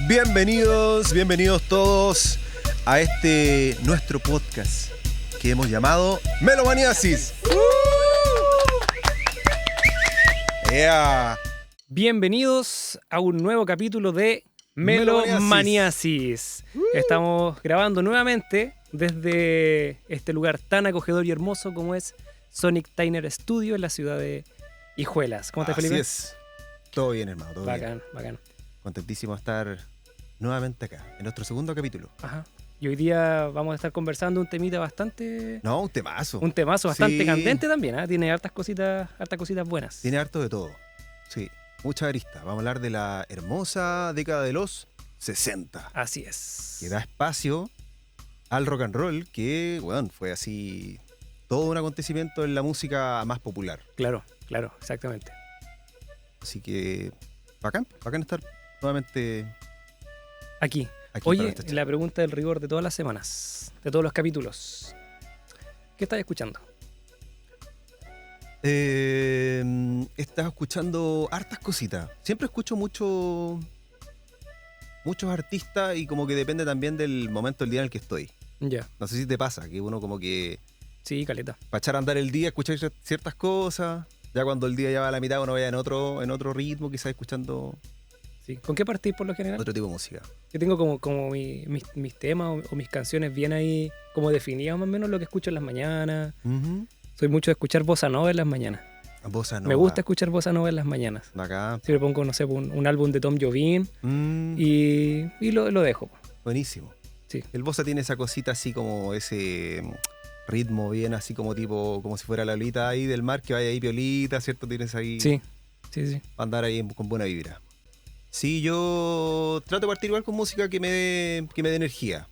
Bienvenidos todos a este nuestro podcast que hemos llamado Melomaniasis. Yeah. Bienvenidos a un nuevo capítulo de Melomaniasis. Estamos grabando nuevamente desde este lugar tan acogedor y hermoso como es Sonic Tyner Studio en la ciudad de Hijuelas. ¿Cómo estás, Felipe? Así es. Todo bien, hermano. Todo Bacán, bien. bacán. Contentísimo de estar nuevamente acá, en nuestro segundo capítulo. Ajá. Y hoy día vamos a estar conversando un temita bastante... No, un temazo. Un temazo bastante Sí. candente también, ¿eh? Tiene hartas cositas buenas. Tiene harto de todo. Sí, mucha arista. Vamos a hablar de la hermosa década de los 60. Así es. Que da espacio al rock and roll, que, bueno, fue así todo un acontecimiento en la música más popular. Claro, exactamente. Así que, bacán estar nuevamente Aquí. aquí. para Oye, esta charla. la pregunta del rigor de todas las semanas, de todos los capítulos. ¿Qué estás escuchando? Estás escuchando hartas cositas. Siempre escucho muchos artistas y como que depende también del momento del día en el que estoy. Ya. No sé si te pasa, que uno como que Sí, caleta. para echar a andar el día, escuchar ciertas cosas. Ya cuando el día ya va a la mitad, uno vaya en otro ritmo, quizás escuchando Sí. ¿Con qué partís por lo general? otro tipo de música. Yo tengo como mis temas o mis canciones bien ahí, como definidas más o menos lo que escucho en las mañanas. Soy mucho de escuchar bossa nova en las mañanas. Bossa nova. Me gusta escuchar bossa nova en las mañanas. Acá. Siempre pongo, no sé, un álbum de Tom Jobim y lo dejo. Buenísimo. Sí. El bossa tiene esa cosita así como ese ritmo bien así como tipo, como si fuera la olita ahí del mar, que vaya ahí piolita, ¿cierto? Tienes ahí Sí. para andar ahí con buena vibra. Sí, yo trato de partir igual con música que me dé energía.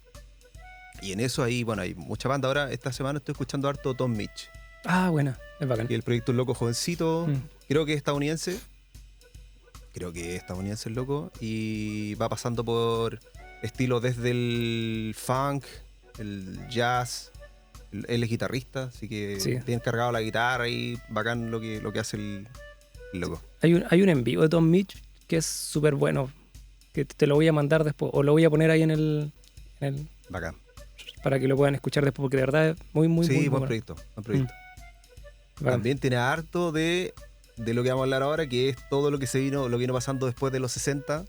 Y en eso ahí, bueno, hay mucha banda. Ahora, esta semana estoy escuchando harto Tom Mitch. Ah, buena. Es bacán. Y el proyecto Un Loco Jovencito, Mm. creo que es estadounidense. El loco. Y va pasando por estilos desde el funk, el jazz. Él es guitarrista, así que Sí. bien cargado la guitarra y bacán lo que hace el loco. Hay un en vivo de Tom Mitch que es súper bueno, que te lo voy a mandar después, o lo voy a poner ahí en el Bacán. para que lo puedan escuchar después, porque de verdad es muy Sí, muy buen bueno. proyecto. Bacán. También tiene harto de lo que vamos a hablar ahora, que es todo lo que vino pasando después de los 60,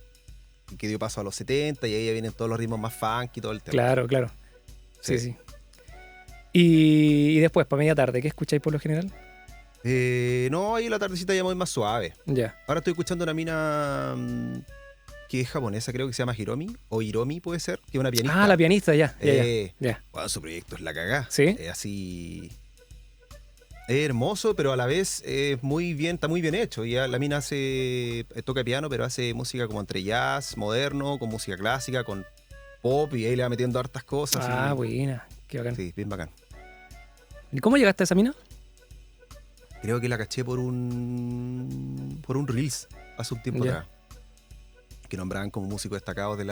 y que dio paso a los 70, y ahí ya vienen todos los ritmos más funk y todo el tema. Claro. Sí. Y después, para media tarde, ¿qué escucháis por lo general? No, ahí la tardecita ya muy más suave. Ya. Ahora estoy escuchando una mina que es japonesa, creo que se llama Hiromi, o Hiromi puede ser, que es una pianista. Ah, la pianista, ya. Bueno, su proyecto es la cagá. ¿Sí? Es así. Es hermoso, pero a la vez es muy bien, está muy bien hecho. Y la mina toca piano, pero hace música como entre jazz, moderno, con música clásica, con pop, y ahí le va metiendo hartas cosas. Ah, y- buena. Qué bacán. Sí, bien bacán. ¿Y cómo llegaste a esa mina? Creo que la caché por un Reels hace un tiempo Ya. atrás. Que nombraban como músicos destacados de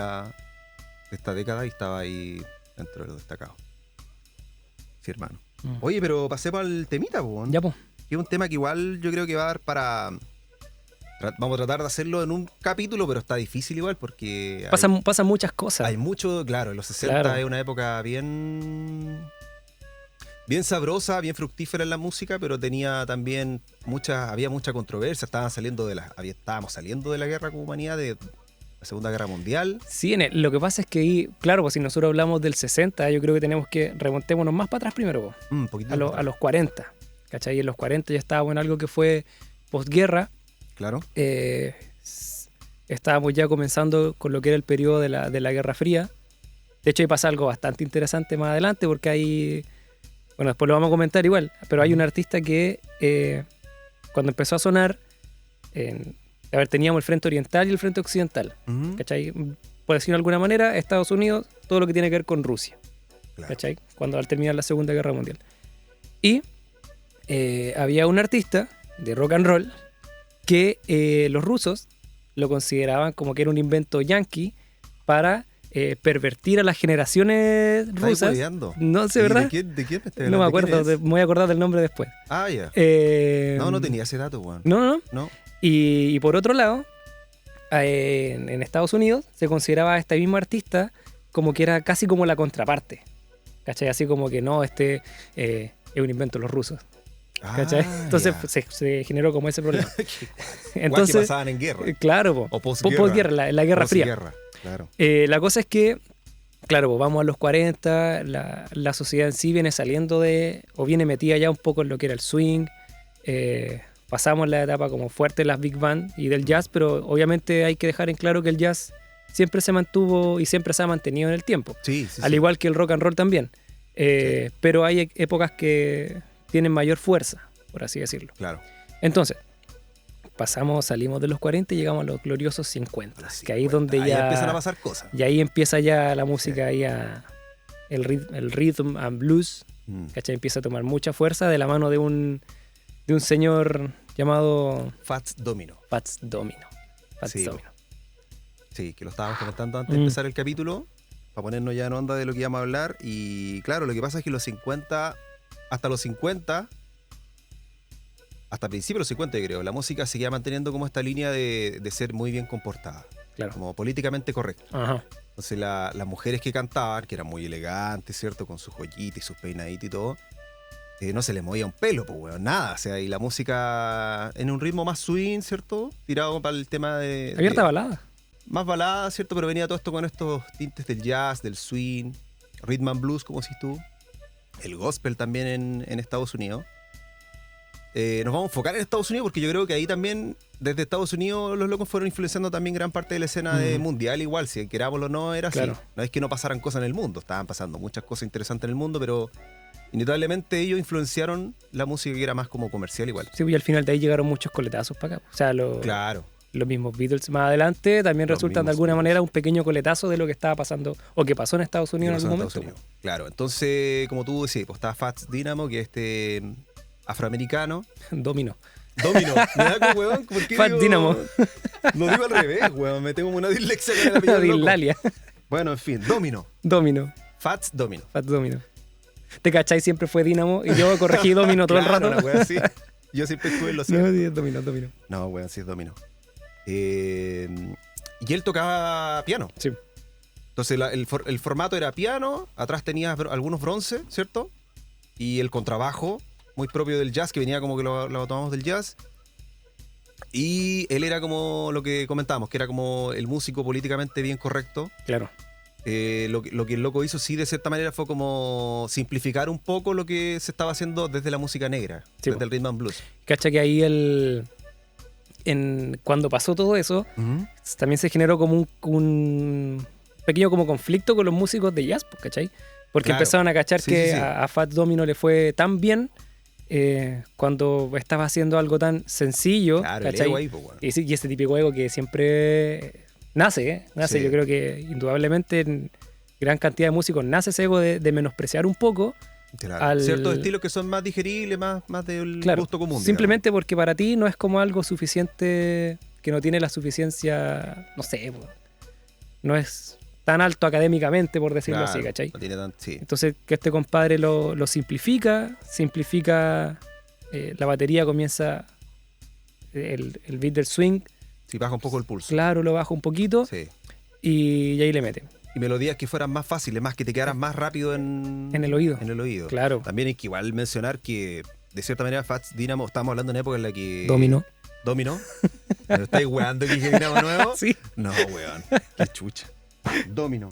esta década y estaba ahí dentro de los destacados. Sí, hermano. Oye, pero pasemos al temita, po. Ya, pues. Que es un tema que igual yo creo que va a dar para... Vamos a tratar de hacerlo en un capítulo, pero está difícil igual porque Pasan muchas cosas. hay mucho, claro, en los 60 Claro. es una época bien sabrosa, bien fructífera en la música, pero tenía también había mucha controversia, estábamos saliendo de la guerra con humanidad, de la Segunda Guerra Mundial. Sí, lo que pasa es que ahí, claro, pues si nosotros hablamos del 60, yo creo que tenemos que remontémonos más para atrás primero, pues, Un poquito a los 40. ¿Cachai? Y en los 40 ya estábamos en algo que fue posguerra. Claro. Estábamos ya comenzando con lo que era el periodo de la Guerra Fría. De hecho, ahí pasa algo bastante interesante más adelante porque hay... Bueno, después lo vamos a comentar igual, pero hay un artista que cuando empezó a sonar, teníamos el frente oriental y el frente occidental. Ujú. ¿Cachai? Por decirlo de alguna manera, Estados Unidos, todo lo que tiene que ver con Rusia. Claro. ¿Cachai? Cuando al terminar la Segunda Guerra Mundial. Y había un artista de rock and roll que los rusos lo consideraban como que era un invento yanqui para pervertir a las generaciones ¿Estás rusas. hueveando? No sé, ¿Y ¿verdad? ¿De quién me estás No me hablando? ¿De quién acuerdo, es? me voy a acordar del nombre después. Ah, ya. Eh, No tenía ese dato, weón. No. No. Y por otro lado, en Estados Unidos se consideraba a este mismo artista como que era casi como la contraparte. ¿Cachai? Así como que no, es un invento de los rusos. ¿Cachai? Entonces se generó como ese problema. Entonces, que pasaban en guerra. Claro, po, o posguerra. Posguerra, la Guerra Fría. Claro. La cosa es que, claro, pues vamos a los 40, la sociedad en sí viene saliendo o viene metida ya un poco en lo que era el swing. Pasamos la etapa como fuerte de las big band y del jazz, pero obviamente hay que dejar en claro que el jazz siempre se mantuvo y siempre se ha mantenido en el tiempo. Sí, al igual que el rock and roll también. Pero hay épocas que tienen mayor fuerza, por así decirlo. Claro. Entonces, salimos de los 40 y llegamos a los gloriosos 50. Que ahí es donde ahí ya empiezan a pasar cosas. Y ahí empieza ya la música, ahí el rhythm and blues, ¿cachai? Empieza a tomar mucha fuerza de la mano de un señor llamado Fats Domino. Fats Domino. Sí, que lo estábamos comentando antes de empezar el capítulo, para ponernos ya en onda de lo que íbamos a hablar. Y claro, lo que pasa es que hasta los 50, hasta principios de los 50 yo creo, la música seguía manteniendo como esta línea de ser muy bien comportada, claro, como políticamente correcta. Ajá. Entonces las mujeres que cantaban, que eran muy elegantes, ¿cierto? Con sus joyitas y sus peinaditos y todo, no se les movía un pelo, pues, weón, nada. O sea, y la música en un ritmo más swing, ¿cierto? Tirado para el tema de... Abierta balada. Más balada, ¿cierto? Pero venía todo esto con estos tintes del jazz, del swing, rhythm and blues, como decís tú. El gospel también en Estados Unidos. Nos vamos a enfocar en Estados Unidos porque yo creo que ahí también, desde Estados Unidos, los locos fueron influenciando también gran parte de la escena mundial. Igual, si querámoslo o no, era claro. así. No es que no pasaran cosas en el mundo, estaban pasando muchas cosas interesantes en el mundo, pero inevitablemente ellos influenciaron la música que era más como comercial igual. Sí, y al final de ahí llegaron muchos coletazos para acá. O sea, claro. Los mismos Beatles más adelante también resultan de alguna manera un pequeño coletazo de lo que estaba pasando o que pasó en Estados Unidos en algún momento. Claro, entonces, como tú decías, pues estaba Fats Dynamo, que es afroamericano. Domino. Me da como, weón, ¿por qué Fats Dynamo. Lo digo al revés, weón, me tengo una dislexia con el apellido loco. Dislalia. Bueno, en fin, Domino. Fats Domino. ¿Te cachai? Siempre fue Dynamo y yo corregí Domino todo claro, el rato. Weón, sí. Yo siempre estuve en lo cierto. No, sí, es Domino. No, weón, sí es Domino. Y él tocaba piano. Sí. Entonces el formato era piano, atrás tenías algunos bronces, ¿cierto? Y el contrabajo, muy propio del jazz, que venía como que lo tomamos del jazz. Y él era como lo que comentábamos, que era como el músico políticamente bien correcto. Claro. Lo que el loco hizo, sí, de cierta manera fue como simplificar un poco lo que se estaba haciendo desde la música negra, sí, desde el rhythm and blues. Cacha que ahí cuando pasó todo eso, también se generó como un pequeño como conflicto con los músicos de jazz, ¿cachai? Porque claro, empezaron a cachar que a Fats Domino le fue tan bien cuando estaba haciendo algo tan sencillo, claro, ¿cachai? El ego ahí, pues, bueno. Y ese típico ego que siempre nace. Sí. Yo creo que indudablemente en gran cantidad de músicos nace ese ego de menospreciar un poco. Claro. Ciertos estilos que son más digeribles, más del gusto común. Simplemente digamos. Porque para ti no es como algo suficiente, que no tiene la suficiencia, no sé, no es tan alto académicamente, por decirlo así, ¿cachai? No tiene tan, sí. Entonces que este compadre lo simplifica la batería, comienza el beat del swing. Sí, baja un poco el pulso. Claro, lo baja un poquito y ahí le mete. Y melodías que fueran más fáciles, más que te quedaran más rápido en el oído. Claro. También hay que igual mencionar que, de cierta manera, Fats Dynamo, estamos hablando de una época en la que... Domino. ¿Me estáis weando que dije Dynamo nuevo? Sí. No, weón. Qué chucha. Domino.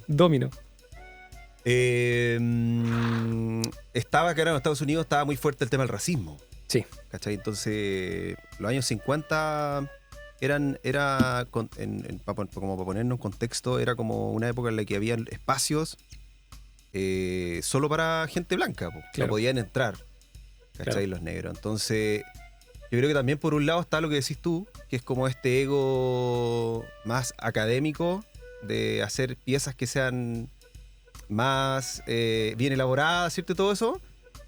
Estaba, claro, en Estados Unidos estaba muy fuerte el tema del racismo. Sí. ¿Cachai? Entonces, los años 50... como para ponernos en contexto, era como una época en la que había espacios solo para gente blanca, claro. No podían entrar, ¿cachai? Claro. Los negros. Entonces, yo creo que también por un lado está lo que decís tú, que es como este ego más académico de hacer piezas que sean más bien elaboradas, ¿cierto? Y todo eso.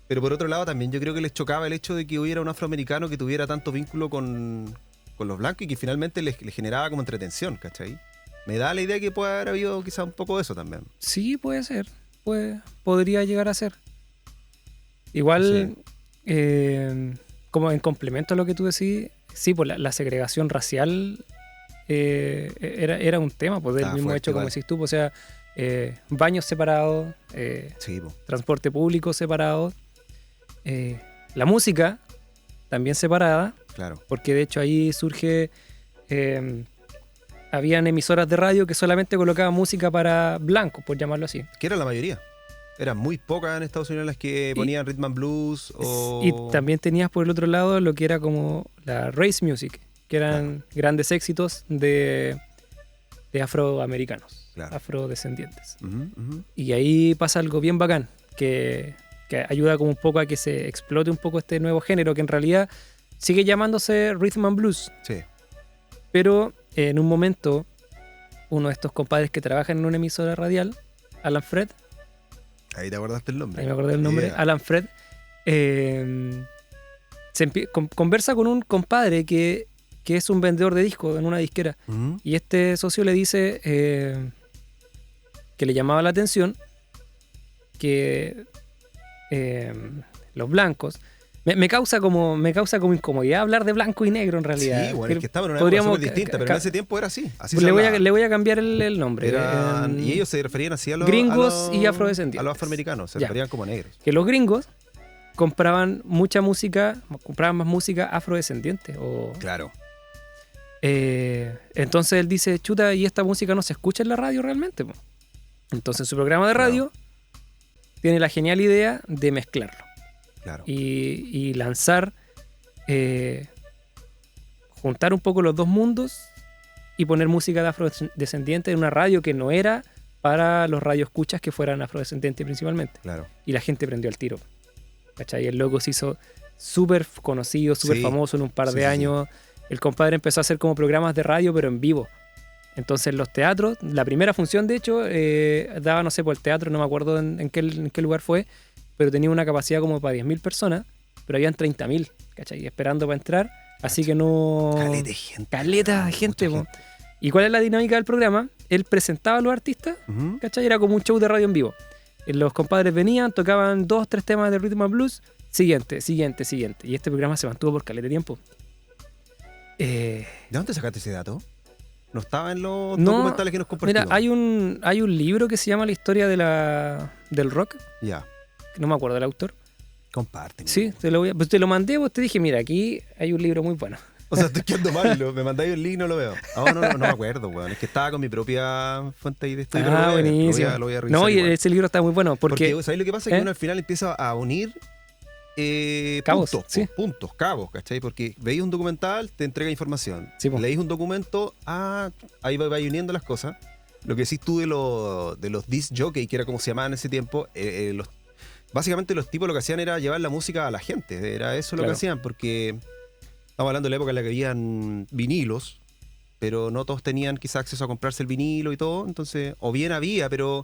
Pero por otro lado también yo creo que les chocaba el hecho de que hubiera un afroamericano que tuviera tanto vínculo con los blancos y que finalmente les generaba como entretención, ¿cachai? Me da la idea que puede haber habido quizá un poco de eso también. Sí, puede ser. Podría llegar a ser. Igual, como en complemento a lo que tú decís, sí, pues la segregación racial era un tema, pues del Estaba mismo fuerte hecho, como igual. decís tú, pues, o sea, baños separados, Sí, po. transporte público separado, la música también separada, Claro. porque de hecho ahí surge, habían emisoras de radio que solamente colocaban música para blancos, por llamarlo así. Que era la mayoría. Eran muy pocas en Estados Unidos las que ponían rhythm and blues Y o... también tenías por el otro lado lo que era como la race music, que eran grandes éxitos de afroamericanos, Claro. afrodescendientes. Ujú, ujú. Y ahí pasa algo bien bacán, que ayuda como un poco a que se explote un poco este nuevo género, que en realidad sigue llamándose rhythm and blues, Sí. pero en un momento uno de estos compadres que trabajan en una emisora radial, Alan Fred, Ahí te acordaste el nombre. ahí me acordé del nombre, Yeah. Alan Fred, conversa con un compadre que es un vendedor de discos en una disquera. Ujú. Y este socio le dice que le llamaba la atención que los blancos... Me causa como incomodidad hablar de blanco y negro en realidad. Sí, bueno, es que estaban en una Podríamos época súper distinta, pero en ese tiempo era así. Así le se voy a hablaba. cambiar el nombre. Y ellos se referían así a los... gringos a los- y afrodescendientes. A los afroamericanos, se Ya. referían como negros. Que los gringos compraban mucha música, compraban más música afrodescendiente. Claro. Entonces él dice, chuta, ¿y esta música no se escucha en la radio realmente, po? Entonces en su programa de radio tiene la genial idea de mezclarlo Claro. y lanzar, juntar un poco los dos mundos y poner música de afrodescendientes en una radio que no era para los radioescuchas que fueran afrodescendientes principalmente. Claro. Y la gente prendió al tiro. ¿Cachai? El loco se hizo súper conocido, súper Sí. famoso en un par Sí, de sí, sí. años. El compadre empezó a hacer como programas de radio, pero en vivo. Entonces en los teatros, la primera función de hecho, daba, no sé, por el teatro, no me acuerdo en qué lugar fue, pero tenía una capacidad como para 10.000 personas, pero habían 30.000, ¿cachai? Esperando para entrar. Así que no... Caleta de gente. Caleta de Mucha gente, po. ¿Y cuál es la dinámica del programa? Él presentaba a los artistas, Ujú. ¿cachai? Era como un show de radio en vivo. Los compadres venían, tocaban 2, 3 temas de rhythm and blues, siguiente. Y este programa se mantuvo por caleta de tiempo. ¿De dónde sacaste ese dato? No estaba en los No, documentales que nos compartimos. Mira, hay un libro que se llama La historia del rock, Ya, que no me acuerdo del autor. compárteme. Sí, pues te lo mandé, pues te dije, mira, aquí hay un libro muy bueno. O sea, estoy quedando mal. Me mandáis el link y no lo veo. No me acuerdo, weón. Es que estaba con mi propia fuente de estudio. Ah, pero buenísimo. Lo voy a revisar No, y igual. ese libro está muy bueno, porque ¿sabéis lo que pasa? Que uno al final empieza a unir Cabos, puntos, sí. puntos, cabos, ¿cachai? Porque veis un documental, te entrega información. Sí, po. Leís un documento, ahí va uniendo las cosas. Lo que decís tú de los disc jockey, que era como se llamaban en ese tiempo, básicamente los tipos lo que hacían era llevar la música a la gente. Era eso lo que Claro. hacían, porque estamos hablando de la época en la que habían vinilos, pero no todos tenían quizás acceso a comprarse el vinilo y todo. Entonces, o bien había, pero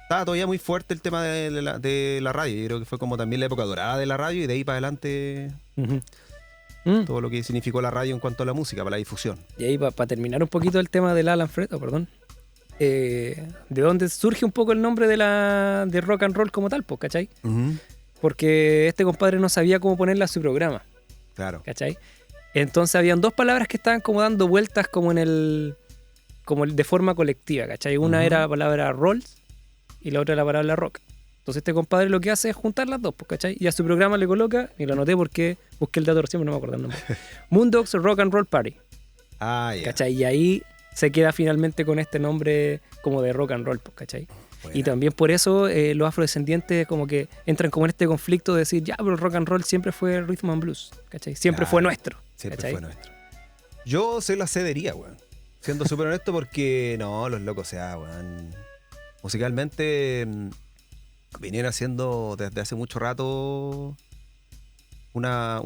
estaba todavía muy fuerte el tema de la radio. Yo creo que fue como también la época dorada de la radio y de ahí para adelante Ujú. todo lo que significó la radio en cuanto a la música, para la difusión. Y ahí, para terminar un poquito el tema del Alan Fred, de dónde surge un poco el nombre de rock and roll como tal, pues, ¿cachai? Porque este compadre no sabía cómo ponerla a su programa, Claro. ¿cachai? Entonces habían dos palabras que estaban como dando vueltas como de forma colectiva, ¿cachai? Una Ujú. era la palabra rolls y la otra la palabra rock. Entonces este compadre lo que hace es juntar las dos, pues, ¿cachai? Y a su programa le coloca, y lo anoté porque busqué el dato recién, pero no me acuerdo el nombre. Moondog's Rock and Roll Party, Ya. ¿cachai? Y ahí se queda finalmente con este nombre como de rock and roll, pues, ¿cachai? Buena. Y también por eso los afrodescendientes como que entran como en este conflicto de decir, ya, pero el rock and roll siempre fue rhythm and blues, ¿cachai? Siempre Claro. fue nuestro, Siempre ¿cachai? fue nuestro. Yo se la cedería, weón. Siendo súper honesto, porque no, los locos, o sea, weón. Musicalmente vinieron haciendo desde hace mucho rato una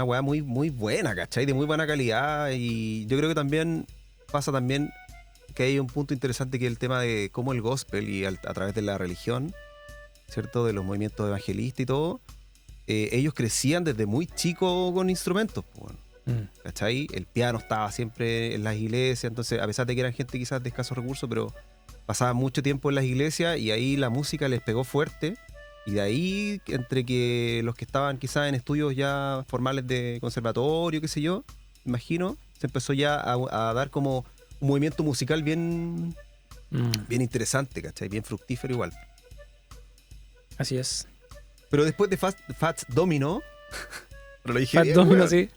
weá muy, muy buena, ¿cachai? De muy buena calidad. Y yo creo que también pasa también que hay un punto interesante que es el tema de cómo el gospel y a través de la religión, ¿cierto? De los movimientos evangelistas y todo, ellos crecían desde muy chicos con instrumentos, pues, bueno. ¿Cachai? El piano estaba siempre en las iglesias, entonces a pesar de que eran gente quizás de escasos recursos, pero pasaban mucho tiempo en las iglesias y ahí la música les pegó fuerte y de ahí entre que los que estaban quizás en estudios ya formales de conservatorio, qué sé yo, imagino, se empezó ya a dar como un movimiento musical bien, Mm, bien interesante, ¿cachai? Bien fructífero igual. así es. Pero después de Fats Domino, pero lo dije Fat bien, Domino, weón. sí.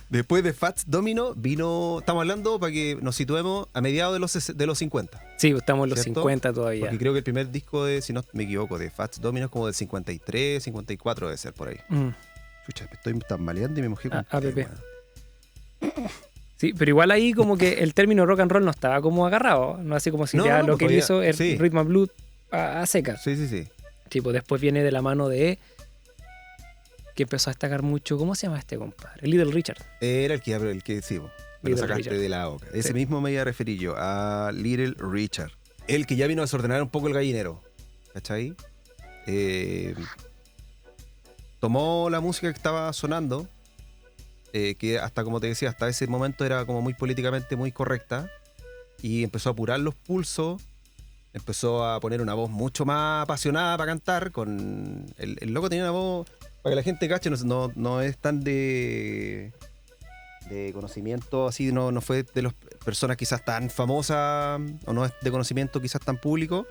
Después de Fats Domino vino, estamos hablando para que nos situemos a mediados de los 50. Sí, estamos en los ¿Cierto? 50 todavía. Porque creo que el primer disco de, si no me equivoco, de Fats Domino es como del 53, 54 debe ser por ahí. Mm, Chucha, me estoy tambaleando y me mojé con APP. weón. sí, pero igual ahí como que el término rock and roll no estaba como agarrado. No así como si No, ya no, lo pues que él todavía- hizo es sí. rhythm and blues a secas. Sí, sí, sí. Tipo, después viene de la mano de... que empezó a destacar mucho. ¿Cómo se llama este compadre? Little Richard. Era el que sí, me lo Little sacaste Richard. de la boca. Ese Sí. mismo me iba a referir yo, a Little Richard. El que ya vino a desordenar un poco el gallinero. ¿Cachai? Tomó la música que estaba sonando, que hasta, como te decía, hasta ese momento era como muy políticamente muy correcta, y empezó a apurar los pulsos, empezó a poner una voz mucho más apasionada para cantar. El loco tenía una voz, para que la gente cache, no es tan de conocimiento así, no fue de las personas quizás tan famosas, o no es de conocimiento quizás tan público,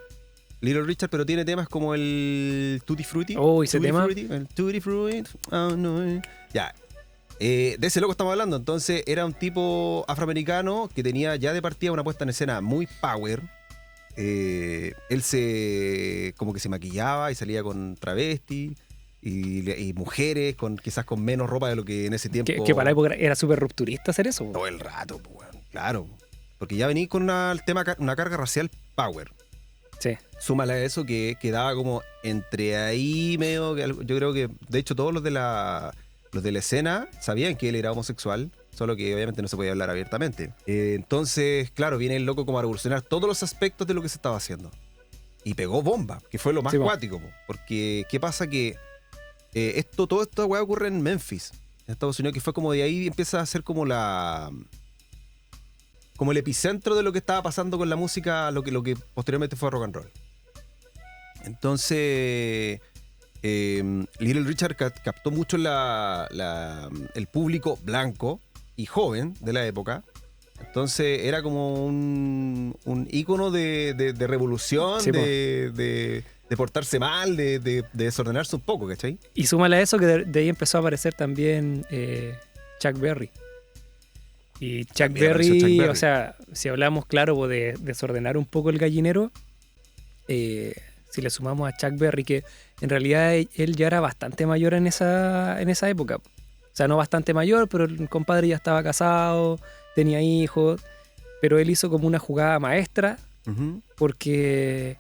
Little Richard, pero tiene temas como el Tutti Frutti. Oh, ese Tutti tema. Frutti, el Tutti Frutti. Oh, no. Ya. De ese loco estamos hablando. Entonces era un tipo afroamericano que tenía ya de partida una puesta en escena muy power. Él como que se maquillaba y salía con travesti y mujeres quizás con menos ropa de lo que en ese tiempo. Que para la época era súper rupturista hacer eso. Todo el rato, pues, weón, claro. Porque ya venís con una carga racial power. Sí. Súmale a eso que quedaba como entre ahí medio. Yo creo que, de hecho, todos los de la escena sabían que él era homosexual, solo que obviamente no se podía hablar abiertamente. Entonces, claro, viene el loco como a revolucionar todos los aspectos de lo que se estaba haciendo. Y pegó bomba, que fue lo más Sí, po. cuático. Porque, ¿qué pasa? Que toda esta weá ocurre en Memphis, en Estados Unidos, que fue como de ahí empieza a ser como como el epicentro de lo que estaba pasando con la música, lo que posteriormente fue rock and roll. Entonces, Little Richard captó mucho el público blanco y joven de la época. Entonces era como un ícono de revolución, Sí, po. de portarse mal, de desordenarse un poco, ¿cachai? Y súmale a eso que de ahí empezó a aparecer también Chuck Berry. Y Chuck También apareció Berry, Chuck Berry. o sea, si hablamos, claro, po, de desordenar un poco el gallinero, si le sumamos a Chuck Berry, que en realidad él ya era bastante mayor en esa época. O sea, no bastante mayor, pero el compadre ya estaba casado, tenía hijos, pero él hizo como una jugada maestra Ujú. porque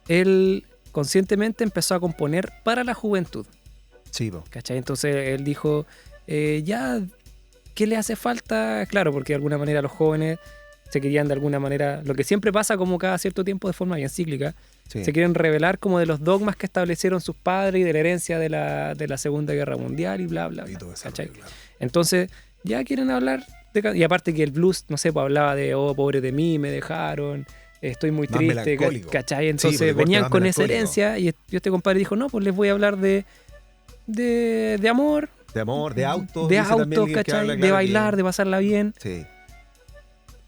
él conscientemente empezó a componer para la juventud. Sí, po. ¿Cachai? Entonces él dijo, ya, ¿qué le hace falta? Claro, porque de alguna manera los jóvenes se querían de alguna manera, lo que siempre pasa como cada cierto tiempo de forma bien cíclica, Sí. se quieren revelar como de los dogmas que establecieron sus padres y de la herencia de la Segunda Guerra Mundial y bla, bla, Y bla. todo ese ¿Cachai? rollo, claro. Entonces ya quieren hablar y aparte que el blues, no sé, pues hablaba de, oh, pobre de mí, me dejaron, estoy muy Más triste, melancólico. ¿cachai? Sí, Entonces porque corte venían más con esa melancólico. herencia y este compadre dijo, no, pues les voy a hablar de amor, De amor, de autos. de dice también autos, el que ¿cachai? habla, De claro, bailar, de pasarla bien. Sí.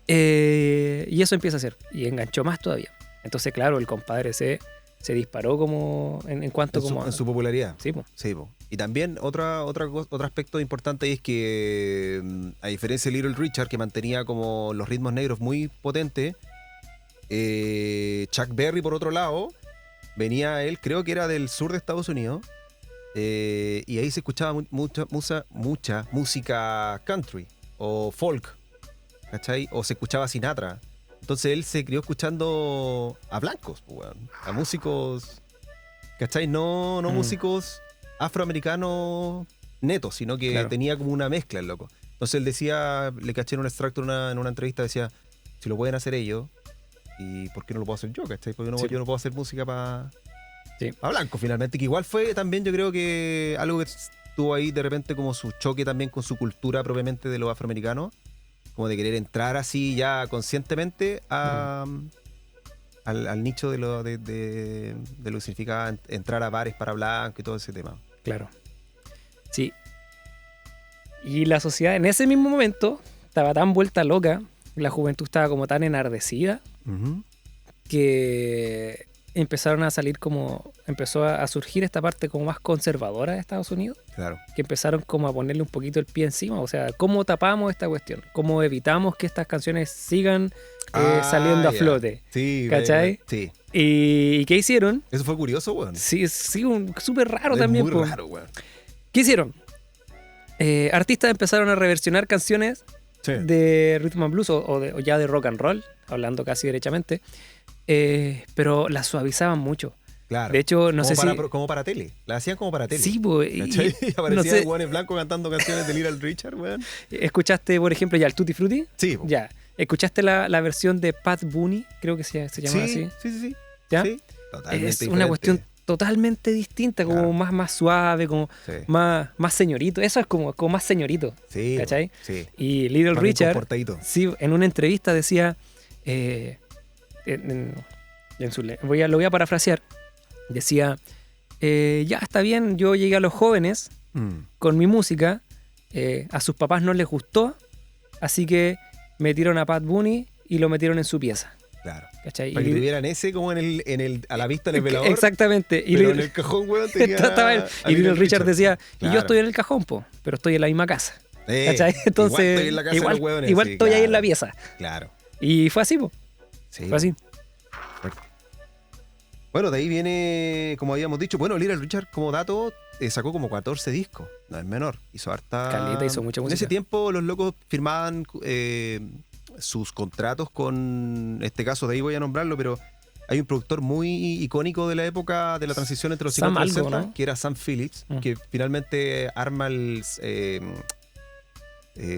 Y eso empieza a hacer. Y enganchó más todavía. Entonces, claro, el compadre se disparó como en cuanto como... En su popularidad. Sí, po. Sí, po. Y también otro aspecto importante es que, a diferencia de Little Richard, que mantenía como los ritmos negros muy potentes, Chuck Berry, por otro lado, venía él, creo que era del sur de Estados Unidos, y ahí se escuchaba mucha música country o folk, ¿cachai? O se escuchaba Sinatra. Entonces él se crió escuchando a blancos, pues, weón, a músicos, ¿cachai? No músicos afroamericanos netos, sino que Claro. tenía como una mezcla el loco. Entonces él decía, le caché en un extracto en una entrevista, decía, si lo pueden hacer ellos, ¿y por qué no lo puedo hacer yo, cachai? Porque Sí. yo no puedo hacer música para Sí. blanco finalmente, que igual fue también, yo creo que algo que tuvo ahí de repente como su choque también con su cultura propiamente de los afroamericanos, como de querer entrar así ya conscientemente al nicho de lo que significa entrar a bares para blancos y todo ese tema. Claro. Sí. Y la sociedad en ese mismo momento estaba tan vuelta loca la juventud estaba como tan enardecida Ujú. que empezaron a salir empezó a surgir esta parte como más conservadora de Estados Unidos, Claro. que empezaron como a ponerle un poquito el pie encima, o sea, ¿cómo tapamos esta cuestión? ¿Cómo evitamos que estas canciones sigan saliendo a ya. flote? Sí, ¿Cachai? Sí. ¿Y qué hicieron? Eso fue curioso, weón. Sí, súper raro Es también. muy po. raro, weón. ¿Qué hicieron? Artistas empezaron a reversionar canciones Sí. de rhythm and blues o ya de rock and roll, hablando casi derechamente, pero las suavizaban mucho. Claro. De hecho, no como sé para, si... Como para tele. La hacían como para tele. Sí, pues, ¿Cachai? Y no aparecían sé, weones blancos cantando canciones de Little Richard, weón. ¿escuchaste, por ejemplo, ya el Tutti Frutti? Sí, po. Ya. ¿Escuchaste la versión de Pat Boone? Creo que se llama así. Sí. ¿Ya? Sí. Totalmente Es una diferente. cuestión totalmente distinta, como Claro. más suave, como Sí. más señorito. Eso es como más señorito. Sí. ¿Cachai? Sí. Y Little Más bien Richard, comportadito. sí, en una entrevista decía, lo voy a parafrasear, decía, ya está bien, yo llegué a los jóvenes con mi música, a sus papás no les gustó, así que metieron a Pat Boone y lo metieron en su pieza. Claro. ¿Cachai? Para que Y- tuvieran ese como a la vista en el velador. Exactamente. Y Pero Little- en el cajón, weón, tenía estaba él. a Y Little Richard decía, y Claro. yo estoy en el cajón, po, pero estoy en la misma casa. ¿Cachai? Igual Entonces, estoy en la casa de los hueones, igual sí, estoy ahí en la claro. pieza. Claro. Y fue así, po. Sí. Fue así. Bueno, de ahí viene, como habíamos dicho, bueno, Little Richard, como dato, sacó como 14 discos, no es menor. Hizo harta. Caleta, hizo mucha En música. ese tiempo los locos firmaban sus contratos con, en este caso de ahí voy a nombrarlo, pero hay un productor muy icónico de la época de la transición entre los Sam 50 y los algo, 60, ¿no? que era Sam Phillips, Mm. que finalmente arma el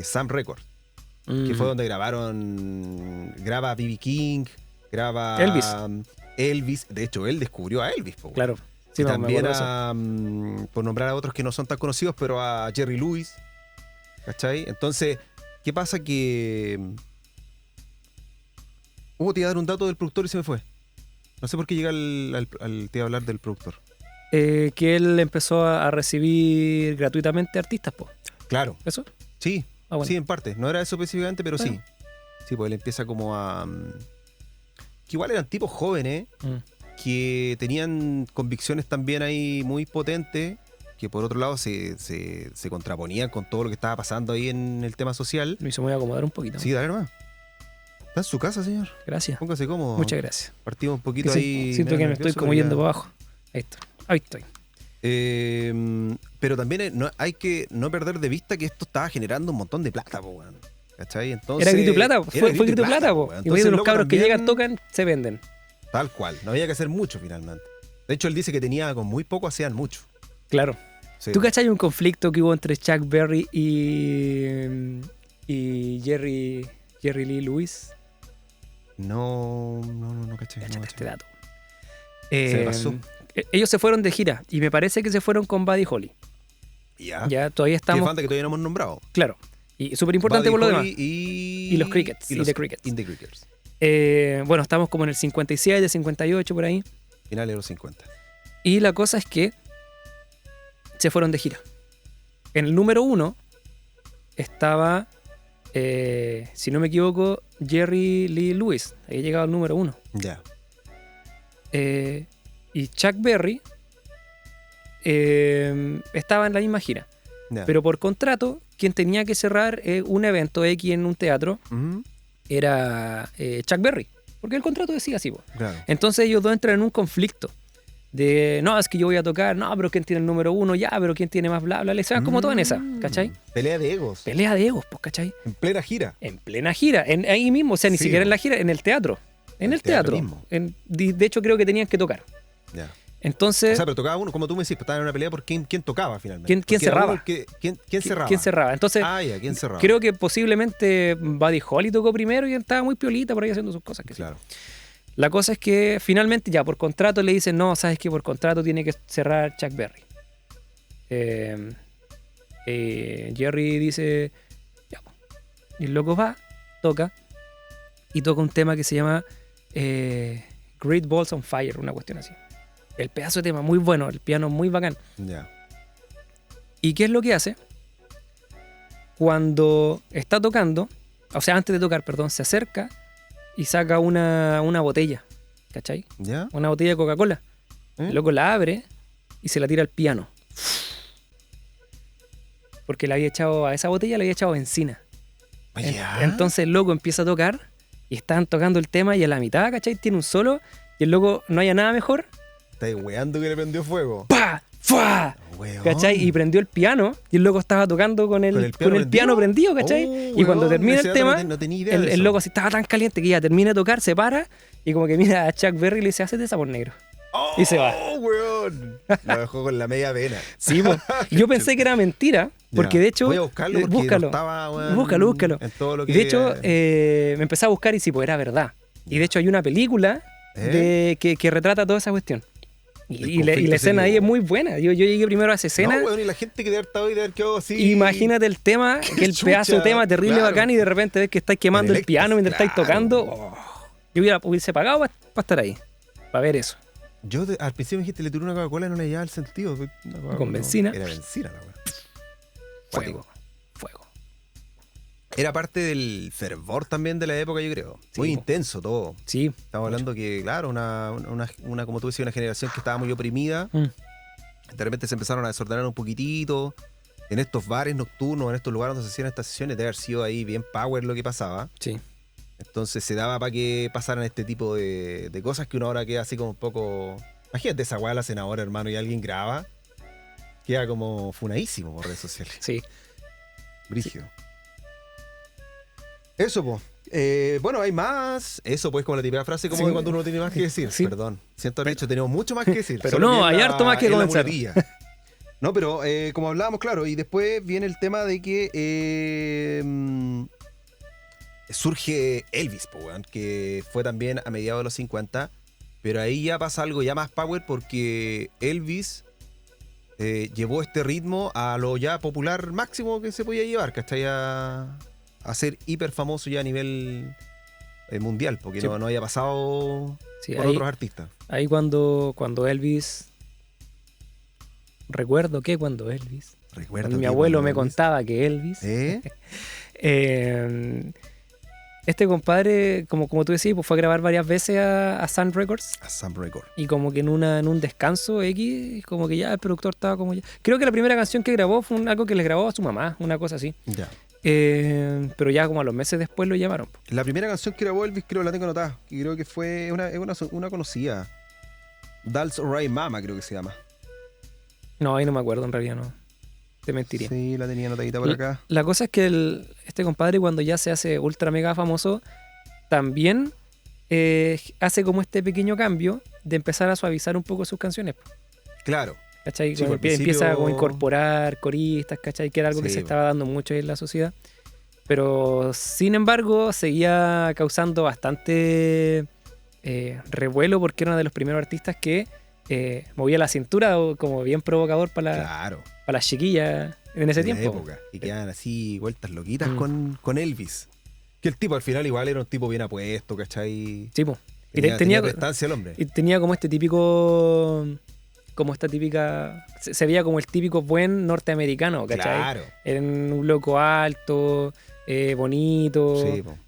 Sam Records, que fue donde graba B.B. King, graba Elvis. De hecho, él descubrió a Elvis, po, Claro. Sí, y me también acuerdo de eso. por nombrar a otros que no son tan conocidos, pero a Jerry Lewis. ¿Cachai? Entonces, ¿qué pasa? Que te iba a dar un dato del productor y se me fue. No sé por qué llega te iba a hablar del productor. Que él empezó a recibir gratuitamente artistas, po. Claro, ¿Eso? sí, Ah, bueno. sí, en parte. No era eso específicamente, pero sí. Bueno. Sí, pues él empieza como a... que igual eran tipos jóvenes, Mm. que tenían convicciones también ahí muy potentes, que por otro lado se contraponían con todo lo que estaba pasando ahí en el tema social. Lo hizo muy acomodar un poquito. Sí, dale nomás. Está en su casa, señor. Gracias. Póngase cómodo. Muchas gracias. Partimos un poquito Que ahí. siento que me estoy nervioso, como pero yendo ya. para abajo. Ahí estoy. Ahí estoy. Pero también hay que no perder de vista que esto estaba generando un montón de plata, po, weón. ¿Cachai? Entonces, Era grito y plata, po. era Fue grito y plata, po. weón. Y Entonces, de los loco cabros que también- llegan, tocan, se venden. Tal cual. No había que hacer mucho finalmente. De hecho, él dice que tenía con muy poco hacían mucho. Claro. Sí. ¿Tú cachai un conflicto que hubo entre Chuck Berry y Jerry Lee Lewis? No caché. Cáchate No este caché. dato. Se me pasó. Ellos se fueron de gira y me parece que se fueron con Buddy Holly. Ya. Ya, todavía Que estamos. falta que todavía no hemos nombrado. Claro. Y súper importante Buddy por lo Holly demás. y los Crickets, y The Crickets. y The Crickets. Bueno, estamos como en el 57, 58 por ahí. Finales de los 50. Y la cosa es que se fueron de gira. En el número 1 estaba, si no me equivoco, Jerry Lee Lewis. Había llegado al número 1. Ya. Y Chuck Berry estaba en la misma gira. Ya. Pero por contrato, quien tenía que cerrar un evento X en un teatro Ujú. era Chuck Berry. Porque el contrato decía así, po. Claro. Entonces ellos dos entran en un conflicto. De, no, es que yo voy a tocar, no, pero ¿quién tiene el número 1? Ya, pero ¿quién tiene más bla, bla? Le se van como todo en esa, ¿cachai? Pelea de egos. Pelea de egos, pues, ¿cachai? En plena gira. En plena gira, ahí mismo, o sea, ni Sí, siquiera po. en la gira, en el teatro. En El el teatro teatro. mismo. De hecho, creo que tenían que tocar. Ya. Entonces, O sea, pero tocaba uno, como tú me decís, pues estaban en una pelea por quién tocaba finalmente. ¿Quién Porque era cerraba? uno el ¿Quién cerraba? ¿quién cerraba? Entonces, Ah, ya, ¿quién cerraba? creo que posiblemente Buddy Holly tocó primero y estaba muy piolita por ahí haciendo sus cosas. Que sí. Claro. La cosa es que finalmente ya por contrato le dicen, no, sabes que por contrato tiene que cerrar Chuck Berry. Jerry dice, ya. Y el loco va, toca, y toca un tema que se llama Great Balls on Fire, una cuestión así. El pedazo de tema muy bueno, el piano muy bacán. Ya. ¿Y qué es lo que hace? Cuando está tocando, o sea, antes de tocar, perdón, se acerca y saca una botella, ¿cachai? ¿Ya? Una botella de Coca-Cola. ¿Eh? El loco la abre y se la tira al piano. Porque le había echado, a esa botella le había echado benzina. ¿Ya? Entonces el loco empieza a tocar y están tocando el tema y a la mitad, ¿cachai? Tiene un solo y el loco no haya nada mejor. ¿Estáis weando que le prendió fuego? ¡Pa! ¡Fua! Weón. ¿Cachai? Y prendió el piano y el loco estaba tocando con el piano prendido, ¿cachai? Oh, y cuando weón, termina ese el dato tema, no tenía idea de el eso. loco así estaba tan caliente que ya termina de tocar, se para y como que mira a Chuck Berry y le dice, hacete esa por negro. Y se va. ¡Oh, weón! Lo dejó con la media vena. Sí, po. Yo pensé que era mentira, porque Ya. de hecho... Voy a buscarlo porque búscalo, no estaba, weón, búscalo. en todo lo Y que... de hecho, me empecé a buscar y sí, pues era verdad. Y de hecho hay una película que retrata toda esa cuestión. Y la escena ahí es muy buena. Yo llegué primero a esa escena. No, weón, y la gente que debe haber estado ahí debe haber quedado así... Imagínate el tema, que el chucha, pedazo de tema terrible claro. bacán y de repente ves que estáis quemando el piano mientras estáis claro. tocando. Oh, yo hubiese pagado para estar ahí, para ver eso. Yo al principio me dijiste, le tiré una Coca-Cola y no le llevaba el sentido. Con benzina. Era benzina la weón. Fuego. Era parte del fervor también de la época, yo creo. Sí, Muy po. intenso todo. Sí. Estamos hablando que, claro, una, como tú decías, una generación que estaba muy oprimida. De repente se empezaron a desordenar un poquitito. En estos bares nocturnos, en estos lugares donde se hacían estas sesiones, debe haber sido ahí bien power lo que pasaba. Sí. Entonces se daba para que pasaran este tipo de cosas que uno ahora queda así como un poco... Imagínate esa weá la hacen ahora, hermano, y alguien graba. Queda como funadísimo por redes sociales. Sí. Brígido. Eso, pues. Bueno, hay más. Eso, pues, como la típica frase, como Sí. de cuando uno tiene más que decir. Sí. Perdón. Siento haber dicho, tenemos mucho más que decir. Pero solo no, que hay harto más que es la comenzar. muletilla. No, pero como hablábamos, claro, y después viene el tema de que surge Elvis, po, weón, que fue también a mediados de los 50, pero ahí ya pasa algo ya más power porque Elvis llevó este ritmo a lo ya popular máximo que se podía llevar, ¿cachai? A ser hiper famoso ya a nivel mundial, porque Sí. no había pasado Sí, por otros artistas. Ahí cuando Elvis... Recuerdo que cuando Elvis... Recuerdo Cuando mi que abuelo cuando me Elvis- contaba que Elvis... ¿Eh? Este compadre, como tú decís, pues fue a grabar varias veces a Sun Records. A Sam Record. Y como que en un descanso X, como que ya el productor estaba como ya... Creo que la primera canción que grabó fue algo que le grabó a su mamá, una cosa así. Ya. Pero ya como a los meses después lo llamaron. La primera canción que grabó Elvis creo que la tengo anotada. Y creo que fue una conocida. Dolls Alright Mama creo que se llama. No, ahí no me acuerdo, en realidad no. Te mentiría. Sí, la tenía anotadita por acá. La cosa es que este compadre cuando ya se hace ultra mega famoso, también hace como este pequeño cambio de empezar a suavizar un poco sus canciones. Claro. ¿Cachai? Sí, Como al principio- empieza a como incorporar coristas, ¿cachai? Que era algo que Sí, se po. estaba dando mucho en la sociedad. Pero sin embargo seguía causando bastante revuelo porque era uno de los primeros artistas que movía la cintura o como bien provocador para Claro. las chiquillas en ese de la tiempo. época. Y quedaban así vueltas loquitas Mm. con Elvis. Que el tipo al final igual era un tipo bien apuesto, ¿cachai? Sí, po. Y Tenía prestancia el hombre. y tenía como este típico, como esta típica, se veía como el típico buen norteamericano, ¿cachai? Claro. En un loco alto, bonito, Sí, po.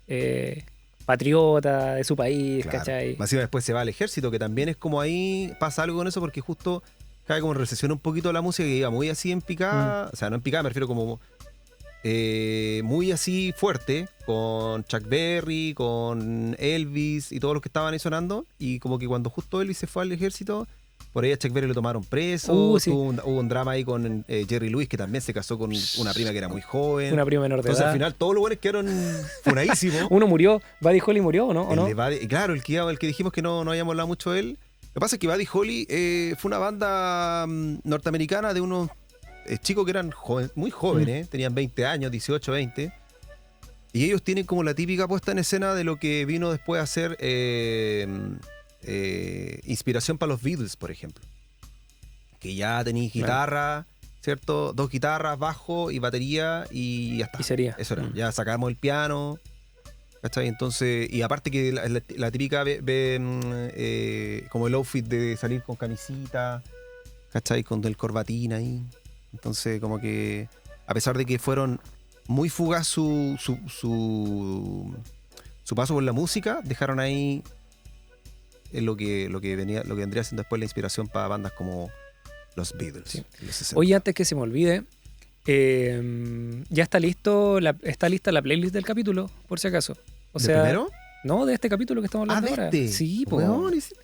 patriota de su país, Claro. ¿cachai? Más encima después se va al ejército, que también es como ahí pasa algo con eso porque justo cae como en recesión un poquito la música que iba muy así en picada, o sea, no en picada, me refiero como muy así fuerte, con Chuck Berry, con Elvis y todos los que estaban ahí sonando, y como que cuando justo Elvis se fue al ejército, por ahí a Chuck Berry lo tomaron preso, Sí. hubo un drama ahí con Jerry Lewis, que también se casó con una prima que era muy joven. Una prima menor de Entonces edad. al final todos los buenos quedaron funadísimos. Uno murió, Buddy Holly murió, ¿o no? ¿O El no? de claro, el que dijimos que no habíamos hablado mucho de él. Lo que pasa es que Buddy Holly fue una banda norteamericana de unos chicos que eran muy jóvenes, tenían 20 años, 18, 20. Y ellos tienen como la típica puesta en escena de lo que vino después a ser inspiración para los Beatles, por ejemplo. Que ya tenéis guitarra, ¿cierto? 2 guitarras, bajo y batería y ya está. Y sería. Eso era. Ya sacamos el piano. ¿Cachai? Entonces, y aparte que la típica como el outfit de salir con camisita, ¿cachai? Con el corbatín ahí. Entonces, como que a pesar de que fueron muy fugaz su paso por la música, dejaron ahí lo que vendría siendo después la inspiración para bandas como los Beatles. Sí. Los 60. Oye, antes que se me olvide, ya está está lista la playlist del capítulo, por si acaso. O ¿De sea, primero? no, de este capítulo que estamos hablando ¿de ahora. este? Sí, po. Weón, Está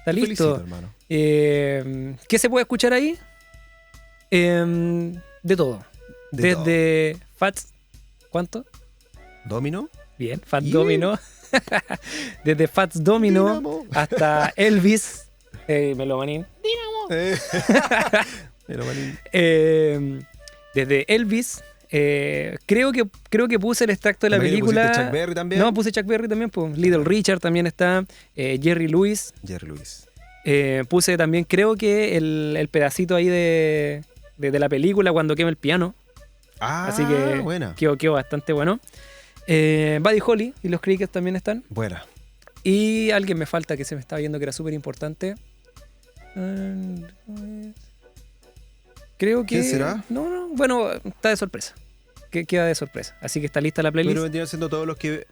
te listo. felicito, hermano. ¿Qué se puede escuchar ahí? De todo. De Desde Fats. ¿Cuánto? ¿Domino? Bien, Fats Yeah. Domino. Desde Fats Domino Dinamo. hasta Elvis. Melomanín. Pero, manín. Desde Elvis. Creo que puse el extracto de la También le película. pusiste Chuck Berry también. No, puse Chuck Berry también. Pues. Little Richard también está. Jerry Lewis. Jerry Lewis. Puse también, creo que el pedacito ahí de la película cuando quema el piano. Ah, Así que buena. quedó bastante bueno. Buddy Holly y los Crickets también están. Buena. Y alguien me falta que se me estaba viendo que era súper importante. Creo que... ¿Quién será? No, bueno, está de sorpresa. Queda de sorpresa. Así que está lista la playlist. Pero vendrían siendo todos los que,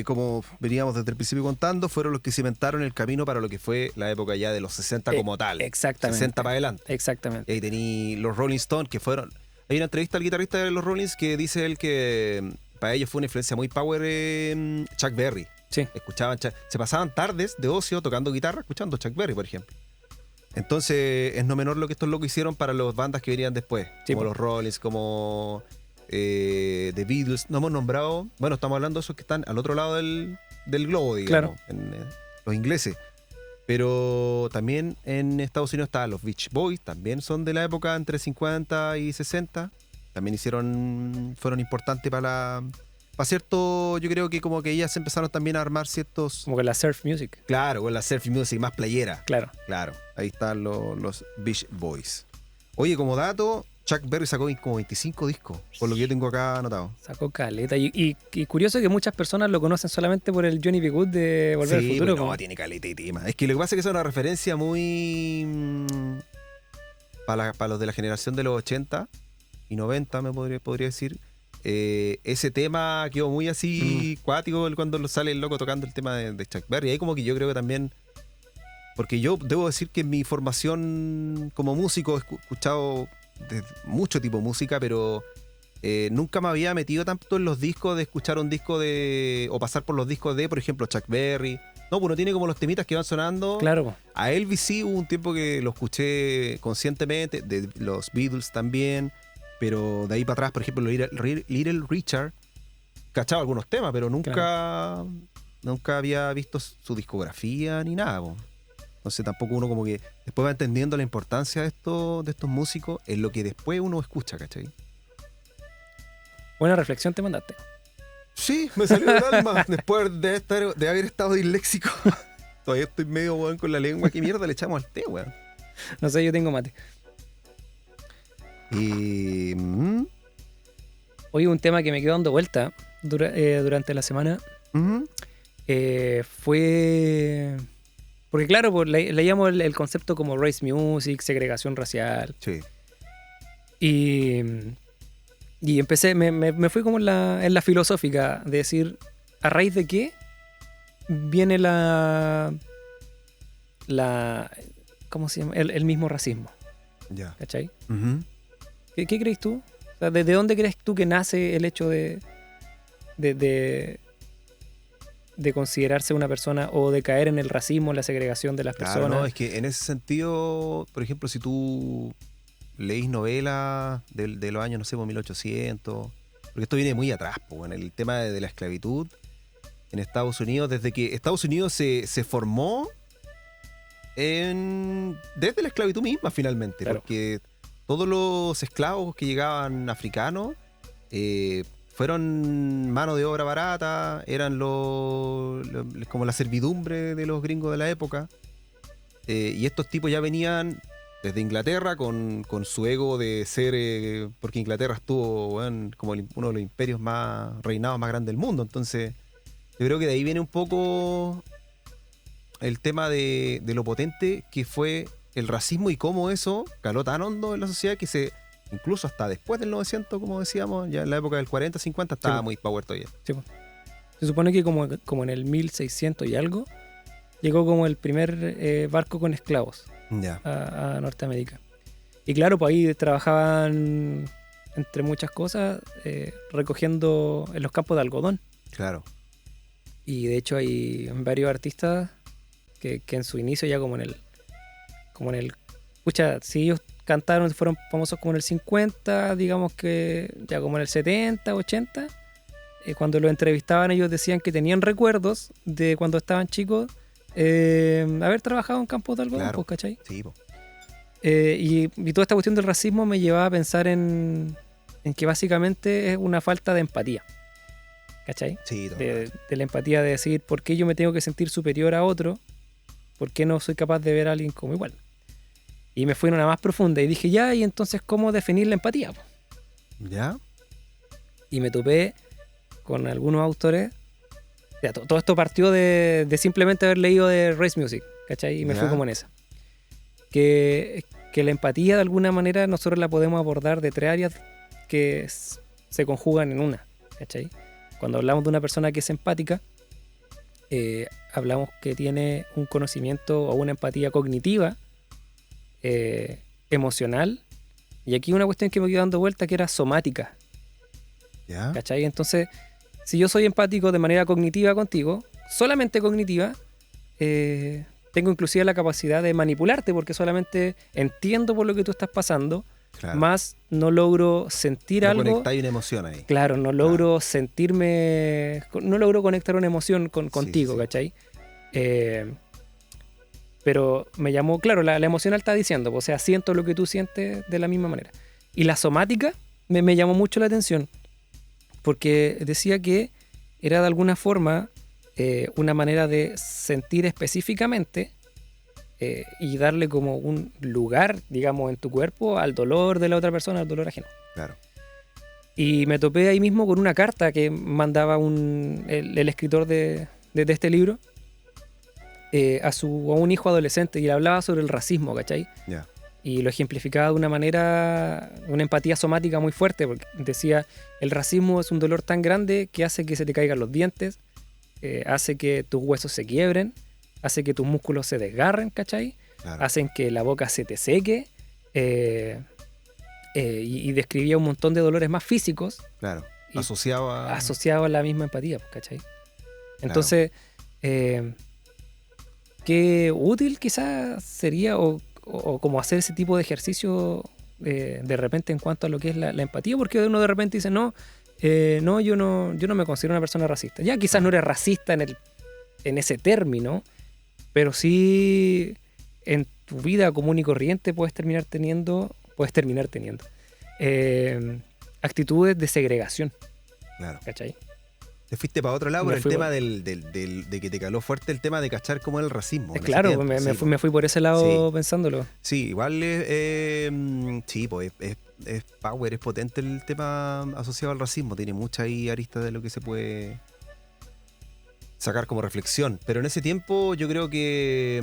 como veníamos desde el principio contando, fueron los que cimentaron el camino para lo que fue la época ya de los 60 como tal. Exactamente. 60 para adelante. Exactamente. Y ahí tení los Rolling Stones, que fueron... Hay una entrevista al guitarrista de los Rollins que dice él que para ellos fue una influencia muy power Chuck Berry. Sí. Se pasaban tardes de ocio tocando guitarra, escuchando Chuck Berry, por ejemplo. Entonces, es no menor lo que estos locos hicieron para las bandas que venían después, Sí, como po. los Rollins, como The Beatles. No hemos nombrado, bueno, estamos hablando de esos que están al otro lado del globo, digamos, en, los ingleses. Pero también en Estados Unidos estaban los Beach Boys, también son de la época entre 50 y 60. También fueron importantes para cierto, yo creo que como que ellas empezaron también a armar ciertos... Como que la surf music. Claro, con la surf music más playera. Claro. Claro, ahí están los Beach Boys. Oye, como dato, Chuck Berry sacó como 25 discos, por lo que yo tengo acá anotado. Sacó caleta. Y curioso que muchas personas lo conocen solamente por el Johnny B. Good de Volver al Futuro. Pero no, tiene caleta y tema. Es que lo que pasa es que es una referencia muy... para los de la generación de los 80 y 90, me podría decir. Ese tema quedó muy así cuático cuando sale el loco tocando el tema de Chuck Berry. Ahí como que yo creo que también... Porque yo debo decir que en mi formación como músico he escuchado de mucho tipo de música, pero nunca me había metido tanto en los discos de escuchar un disco o pasar por los discos de, por ejemplo, Chuck Berry. No, pues no tiene como los temitas que van sonando. Claro. A Elvis sí hubo un tiempo que lo escuché conscientemente, de los Beatles también, pero de ahí para atrás, por ejemplo, Little Richard, cachaba algunos temas, pero nunca había visto su discografía ni nada, po. Entonces tampoco uno como que después va entendiendo la importancia de estos músicos en lo que después uno escucha, ¿cachai? Buena reflexión te mandaste. Sí, me salió del alma después de haber estado disléxico. Todavía estoy medio weón con la lengua. ¿Qué mierda le echamos al té, weón? No sé, yo tengo mate. Hoy un tema que me quedó dando vuelta durante la semana fue... Porque claro, pues, leíamos el concepto como race music, segregación racial. Sí. Y empecé, me fui como en la filosófica de decir, ¿a raíz de qué viene ¿cómo se llama? El mismo racismo? Ya. ¿Cachai? ¿Qué crees tú? O sea, ¿desde dónde crees tú que nace el hecho de considerarse una persona o de caer en el racismo, en la segregación de las Claro, personas? no, es que en ese sentido, por ejemplo, si tú leís novelas de los años, no sé, 1800, porque esto viene muy atrás, en el tema de la esclavitud en Estados Unidos, desde que Estados Unidos se formó desde la esclavitud misma finalmente, Claro. porque todos los esclavos que llegaban africanos fueron mano de obra barata, eran como la servidumbre de los gringos de la época, y estos tipos ya venían desde Inglaterra con su ego de ser, porque Inglaterra estuvo como uno de los imperios reinados más grandes del mundo. Entonces yo creo que de ahí viene un poco el tema de lo potente que fue el racismo y cómo eso caló tan hondo en la sociedad que se incluso hasta después del 900, como decíamos, ya en la época del 40, 50, estaba Sí. muy power todavía. Sí, po. Se supone que como en el 1600 y algo, llegó como el primer barco con esclavos Ya, a Norteamérica. Y claro, pues ahí trabajaban, entre muchas cosas, recogiendo en los campos de algodón. claro. Y de hecho hay varios artistas que en su inicio ya como en el, pucha, si ellos cantaron, fueron famosos como en el 50, digamos que ya como en el 70, 80, cuando los entrevistaban ellos decían que tenían recuerdos de cuando estaban chicos, haber trabajado en campos de algodón, Claro. pues, ¿cachai? Sí, po. Y toda esta cuestión del racismo me llevaba a pensar en que básicamente es una falta de empatía, ¿cachai? Sí, todo. De la empatía de decir por qué yo me tengo que sentir superior a otro, por qué no soy capaz de ver a alguien como igual. Y me fui en una más profunda y dije, ya, y entonces, ¿cómo definir la empatía? Po? ¿Ya? Y me topé con algunos autores. Ya, todo esto partió de simplemente haber leído de Race Music, ¿cachai? Y me Ya. fui como en esa. Que la empatía, de alguna manera, nosotros la podemos abordar de tres áreas que se conjugan en una, ¿cachai? Cuando hablamos de una persona que es empática, hablamos que tiene un conocimiento o una empatía cognitiva, emocional, y aquí una cuestión que me quedó dando vuelta que era somática, ¿Ya? ¿cachai? Entonces, si yo soy empático de manera cognitiva contigo, solamente cognitiva, tengo inclusive la capacidad de manipularte porque solamente entiendo por lo que tú estás pasando, Claro. más no logro sentir No algo. conectáis una emoción ahí. Claro, no logro sentirme, no logro conectar una emoción contigo, sí. ¿cachai? Pero me llamó, claro, la emocional está diciendo, o sea, siento lo que tú sientes de la misma manera. Y la somática me llamó mucho la atención, porque decía que era de alguna forma una manera de sentir específicamente y darle como un lugar, digamos, en tu cuerpo al dolor de la otra persona, al dolor ajeno. Claro. Y me topé ahí mismo con una carta que mandaba el escritor de este libro a un hijo adolescente y le hablaba sobre el racismo, ¿cachai? Ya. Y lo ejemplificaba de una manera, una empatía somática muy fuerte, porque decía, el racismo es un dolor tan grande que hace que se te caigan los dientes, hace que tus huesos se quiebren, hace que tus músculos se desgarren, ¿cachai? Claro. Hacen que la boca se te seque, y describía un montón de dolores más físicos Claro. y Asociado a. asociados a la misma empatía, ¿cachai? Entonces, qué útil quizás sería o como hacer ese tipo de ejercicio de repente en cuanto a lo que es la empatía, porque uno de repente dice, no, yo no me considero una persona racista. Ya quizás no eres racista en ese término, pero sí en tu vida común y corriente puedes terminar teniendo actitudes de segregación, Claro. ¿cachai? Te fuiste para otro lado Me por el fui tema por- de que te caló fuerte el tema de cachar cómo es el racismo. en ese Claro, tiempo. me Sí, me fui por ese lado pensándolo. Sí, igual sí, pues es power, es potente el tema asociado al racismo. Tiene mucha ahí arista de lo que se puede sacar como reflexión. Pero en ese tiempo yo creo que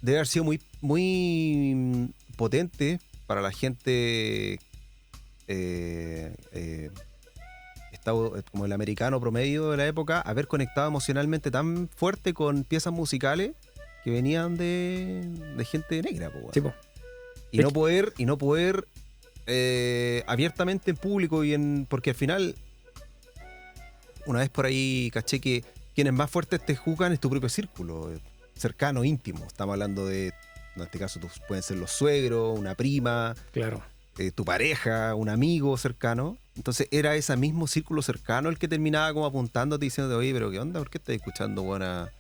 debe haber sido muy potente para la gente como el americano promedio de la época, haber conectado emocionalmente tan fuerte con piezas musicales que venían de gente negra, po, weón. Sí, po. Y no poder abiertamente en público porque al final una vez por ahí caché que quienes más fuertes te juzgan es tu propio círculo cercano, íntimo. Estamos hablando de, en este caso pueden ser los suegros, una prima, Claro. tu pareja, un amigo cercano. Entonces era ese mismo círculo cercano el que terminaba como apuntándote y diciéndote, oye, pero ¿qué onda? ¿Por qué estás escuchando, weón, a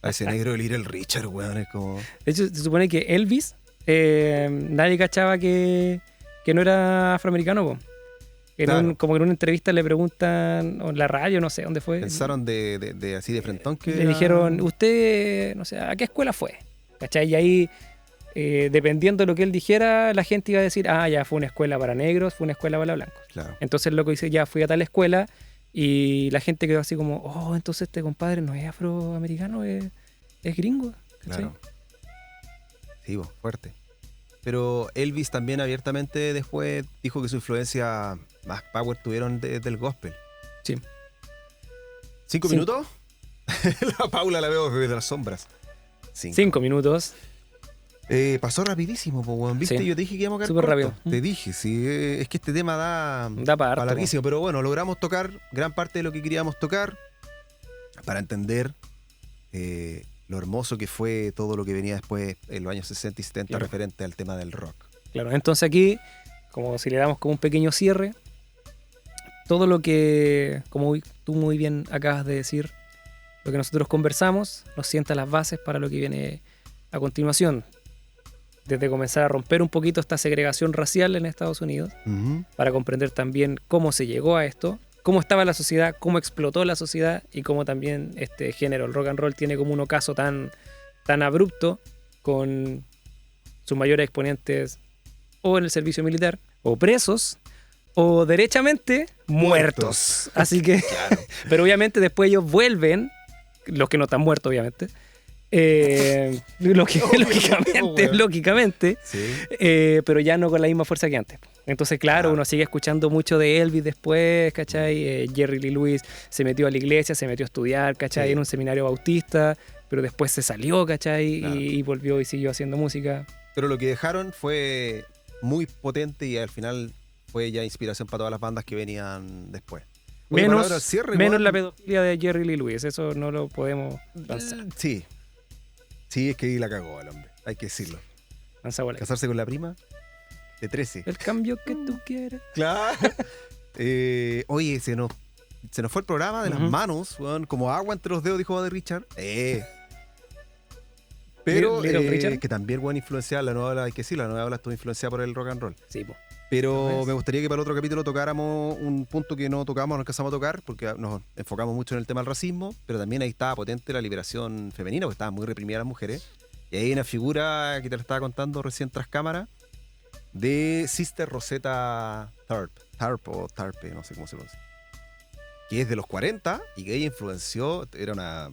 ese negro de Little Richard, weón? Es como... De hecho, se supone que Elvis, nadie cachaba que no era afroamericano, po. Claro. Como en una entrevista le preguntan, o en la radio, no sé dónde fue. Pensaron de así de frentón que Le era- dijeron, usted, no sé, ¿a qué escuela fue? ¿Cachai? Y ahí, dependiendo de lo que él dijera, la gente iba a decir, ah, ya fue una escuela para negros, fue una escuela para blancos. Claro. Entonces el loco dice, ya fui a tal escuela, y la gente quedó así como, oh, entonces este compadre no es afroamericano, es gringo. ¿cachai? Claro. Sí, fuerte. pero Elvis también abiertamente después dijo que su influencia más power tuvieron del gospel. Sí. 5 minutos. La Paula la veo desde las sombras. 5 minutos. Pasó rapidísimo, po, weón. ¿Viste? Sí. Yo te dije que íbamos a quedar Súper corto. rápido. Te dije, sí. Es que este tema da para harto, larguísimo. Pero bueno, logramos tocar gran parte de lo que queríamos tocar para entender lo hermoso que fue todo lo que venía después en los años 60 y 70 Claro. referente al tema del rock. Claro, entonces aquí, como si le damos como un pequeño cierre, todo lo que, como tú muy bien acabas de decir, lo que nosotros conversamos nos sienta las bases para lo que viene a continuación. Desde comenzar a romper un poquito esta segregación racial en Estados Unidos, Ujú. para comprender también cómo se llegó a esto, cómo estaba la sociedad, cómo explotó la sociedad y cómo también este género, el rock and roll, tiene como un ocaso tan abrupto con sus mayores exponentes o en el servicio militar, o presos, o derechamente muertos. Así que, Claro. pero obviamente después ellos vuelven, los que no están muertos obviamente, lógicamente, Sí. pero ya no con la misma fuerza que antes. Entonces, claro, Ah. uno sigue escuchando mucho de Elvis después, ¿cachai? Jerry Lee Lewis se metió a la iglesia, se metió a estudiar, ¿cachai? Sí. En un seminario bautista, pero después se salió, ¿cachai? Claro. Y volvió y siguió haciendo música. Pero lo que dejaron fue muy potente y al final fue ya inspiración para todas las bandas que venían después. Oye, palabra al cierre, menos weón. la pedofilia de Jerry Lee Lewis, eso no lo podemos lanzar. Sí. Sí, es que ahí la cagó el hombre, hay que decirlo. Lanza bola. Casarse con la prima de 13. El cambio que tú quieres. Claro. Oye, se nos fue el programa de las Ujú. manos, weón, como agua entre los dedos, dijo de Richard. Pero Little Richard. que también, buena influenciada, la nueva ola, hay que decir, la nueva ola estuvo influenciada por el rock and roll. Sí, po. Pero ¿Lo ves? me gustaría que para el otro capítulo tocáramos un punto que no tocamos, no alcanzamos a tocar, porque nos enfocamos mucho en el tema del racismo, pero también ahí estaba potente la liberación femenina, porque estaban muy reprimidas las mujeres. Y ahí hay una figura que te la estaba contando recién tras cámara, de Sister Rosetta Tharpe o Tarpe, no sé cómo se pronuncia, que es de los 40 y que ella influenció, era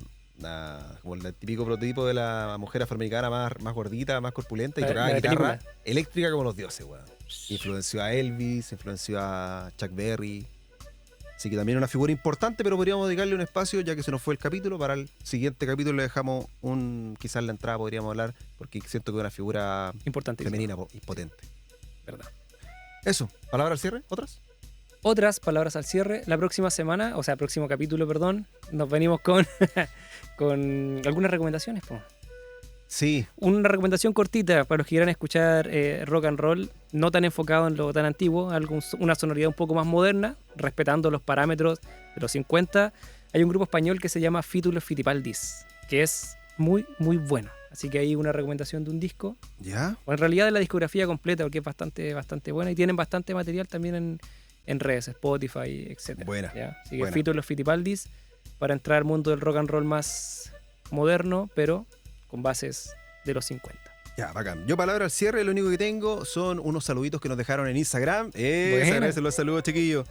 como el típico prototipo de la mujer afroamericana más gordita, más corpulenta, y La tocaba de guitarra película. eléctrica como los dioses, weón. Influenció a Elvis, influenció a Chuck Berry. Así que también una figura importante, pero podríamos dedicarle un espacio, ya que se nos fue el capítulo. Para el siguiente capítulo le dejamos quizás la entrada podríamos hablar, porque siento que es una figura Importante. femenina y potente. ¿Verdad? Eso, ¿palabra al cierre? ¿Otras? Otras palabras al cierre. La próxima semana, o sea, próximo capítulo, perdón, nos venimos con, con algunas recomendaciones. Po. Sí, Una recomendación cortita para los que quieran escuchar rock and roll, no tan enfocado en lo tan antiguo, una sonoridad un poco más moderna, respetando los parámetros de los 50. Hay un grupo español que se llama Fítulos Fitipaldis, que es muy, muy bueno. Así que hay una recomendación de un disco, ¿ya? o en realidad de la discografía completa, porque es bastante, bastante buena y tienen bastante material también en redes, Spotify, etc. Buena, Así que buena. Fítulos Fitipaldis, para entrar al mundo del rock and roll más moderno, pero con bases de los 50. Ya, bacán. Yo palabra al cierre, lo único que tengo son unos saluditos que nos dejaron en Instagram. Se Buena. agradecen los saludos, chiquillos.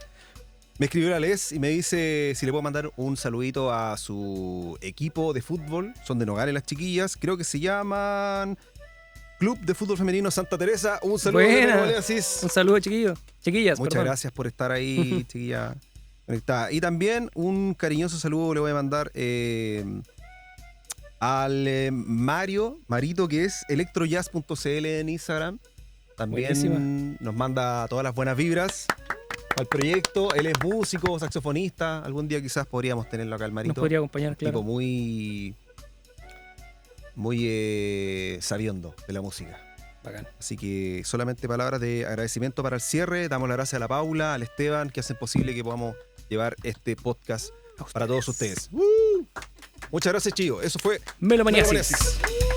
Me escribió la Les y me dice si le puedo mandar un saludito a su equipo de fútbol. Son de Nogales las chiquillas. Creo que se llaman Club de Fútbol Femenino Santa Teresa. Un saludo. Buena. de Asís. Un saludo, chiquillos. Chiquillas, Muchas perdón. gracias por estar ahí, chiquilla conectada. Y también un cariñoso saludo le voy a mandar al Marito, que es electrojazz.cl en Instagram. También Buenísima. nos manda todas las buenas vibras al proyecto. Él es músico, saxofonista. Algún día quizás podríamos tenerlo acá al Marito. Nos podría acompañar, Tipo claro. muy sabiendo de la música. Bacán. Así que solamente palabras de agradecimiento para el cierre. Damos las gracias a la Paula, al Esteban, que hacen posible que podamos llevar este podcast para todos ustedes. Muchas gracias, chicos. Eso fue Melomaniasis. Melomaniasis.